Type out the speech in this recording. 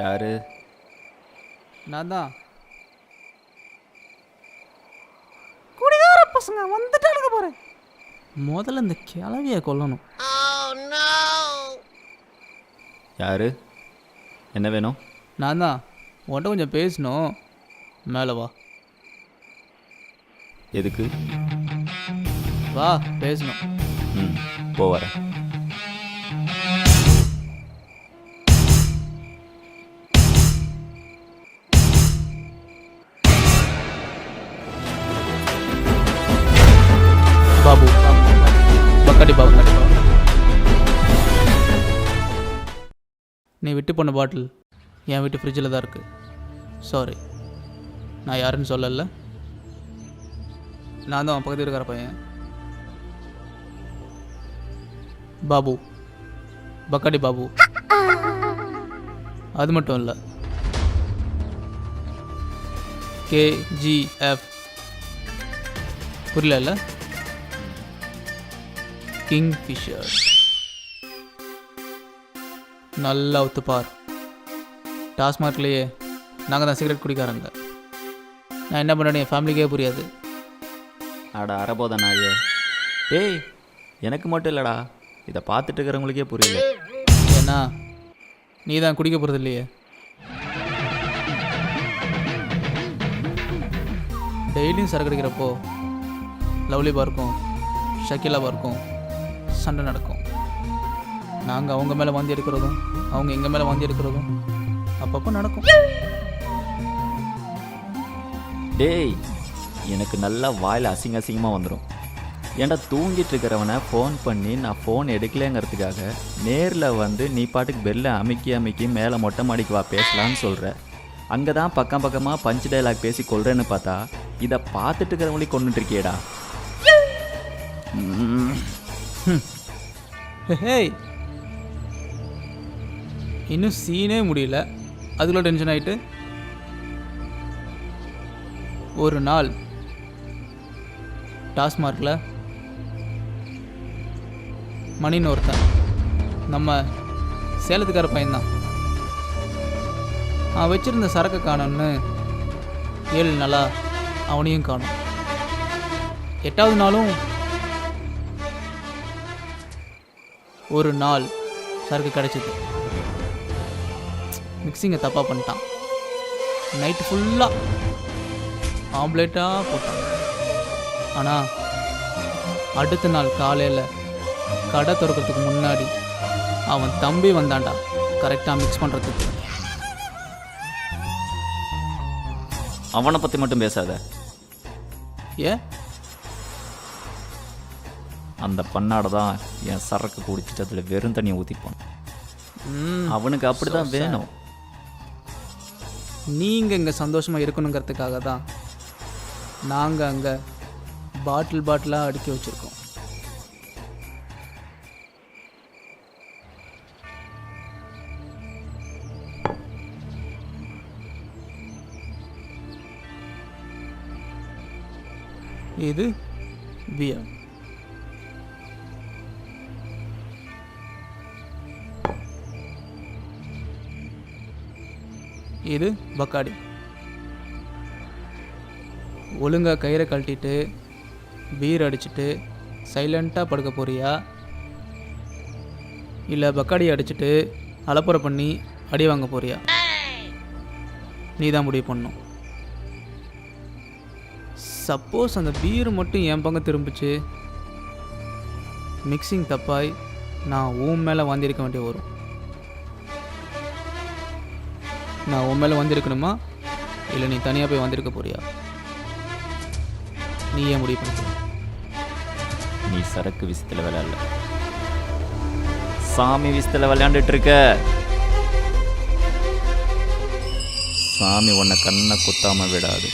யாரு? நான் தான். குடிகார பசங்க வந்துட்டானுங்க பாரு. முதல்ல இந்த கிளவியை கொல்லணும். யாரு? என்ன வேணும்? நான் தான். உன்கிட்ட கொஞ்சம் பேசணும். மேலே வா. எதுக்கு? வா பேசணும். போ வரேன். பாபு பக்கடி பாபு, நீ விட்டு போன பாட்டில் என் வீட்டு ஃப்ரிட்ஜில் தான் இருக்குது. சாரி, நான் யாருன்னு சொல்லல. நான் தான் பக்கத்தில் இருக்கிற பையன் பாபு, பக்கடி பாபு. அது மட்டும் இல்லை, KGF புரியல? கிங்ஃபிஷர். நல்லா ஒத்துப்பார். டாஸ்மார்க்லேயே நாங்கள் தான் சிகரெட் குடிக்காரங்க. நான் என்ன பண்ணேன்னு என் ஃபேமிலிக்கே புரியாது. அடா அரபோத நாயே. டேய், எனக்கு மட்டும் இல்லைடா, இதை பார்த்துட்டு இருக்கிறவங்களுக்கே புரியல. ஏன்னா நீ தான் குடிக்க போகிறது இல்லையே. டெய்லியும் சரக்கு அடிக்கிறப்போ லவ்லி பார்க்கும் ஷக்கிலா பார்க்கும் சண்டை நடக்கும். நாங்கள் அவங்க மேலே வாந்தி எடுக்கிறதும் அவங்க எங்கள் மேலே வாந்தி எடுக்கிறதும் அப்பப்போ நடக்கும். டேய், எனக்கு நல்லா வாயில் அசிங்கமாக வந்துடும். ஏன்டா தூங்கிட்டு இருக்கிறவனை ஃபோன் பண்ணி நான் ஃபோன் எடுக்கலைங்கிறதுக்காக நேரில் வந்து நீ பாட்டுக்கு பெல்லை அமுக்கி மேலே மொட்டை மாடிக்கு வா பேசலான்னு சொல்கிற. அங்கே தான் பக்கமாக பஞ்சு டைலாக் பேசி கொள்றேன்னு பார்த்தா இதை பார்த்துட்டு இருக்கிறவங்களையும் கொண்டுட்டுருக்கியேடா. ஹேய், இன்னும் சீனே முடியல, அதுக்குள்ள டென்ஷன் ஆகிட்டு. ஒரு நாள் டாஸ்மார்க்கில் மணின்னு ஒருத்தன், நம்ம சேலத்துக்கார பையன்தான், அவன் வச்சிருந்த சரக்கு காணோன்னு 7 நாளாக அவனையும் காணும். 8வது நாளும் ஒரு நாள் சரக்கு கிடச்சிது. மிக்சிங்கை தப்பாக பண்ணிட்டான். நைட்டு ஃபுல்லாக ஆம்லேட்டாக போட்டான். ஆனால் அடுத்த நாள் காலையில் கடை திறக்கிறதுக்கு முன்னாடி அவன் தம்பி வந்தான்டா கரெக்டாக மிக்ஸ் பண்ணுறதுக்கு. அவனை பற்றி மட்டும் பேசாத. ஏன்? அந்த பண்ணாட தான் என் சரக்கு குடிச்சிட்டு அதில் வெறும் தண்ணியை ஊற்றிப்பான். அவனுக்கு அப்படி தான் வேணும். நீங்கள் இங்கே சந்தோஷமாக இருக்கணுங்கிறதுக்காக தான் நாங்கள் அங்கே பாட்டிலாக அடுக்கி வச்சுருக்கோம். இது பியர். இது பக்காடி. ஒழுங்காக கயிறை கழட்டிட்டு பீர் அடிச்சுட்டு சைலண்ட்டாக படுக்க போறியா, இல்லை பக்காடி அடிச்சுட்டு அலப்புறை பண்ணி அடி வாங்க போறியா? நீ தான் முடிவு பண்ணும். சப்போஸ் அந்த பீர் மட்டும் என் பக்கம் திரும்பிச்சு, மிக்சிங் தப்பாய் நான் உன் மேலே வந்திருக்க வேண்டிய வரும். நான் உன் மேலே வந்திருக்கணுமா, இல்லை நீ தனியாக போய் வந்திருக்க போறியா? நீ ஏன் முடிவு பண்ண? நீ சரக்கு விஷயத்தில் விளையாடல, சாமி விஷயத்தில் விளையாண்டுட்டு இருக்க. சாமி உன்னை கண்ணை குத்தாம விடாது.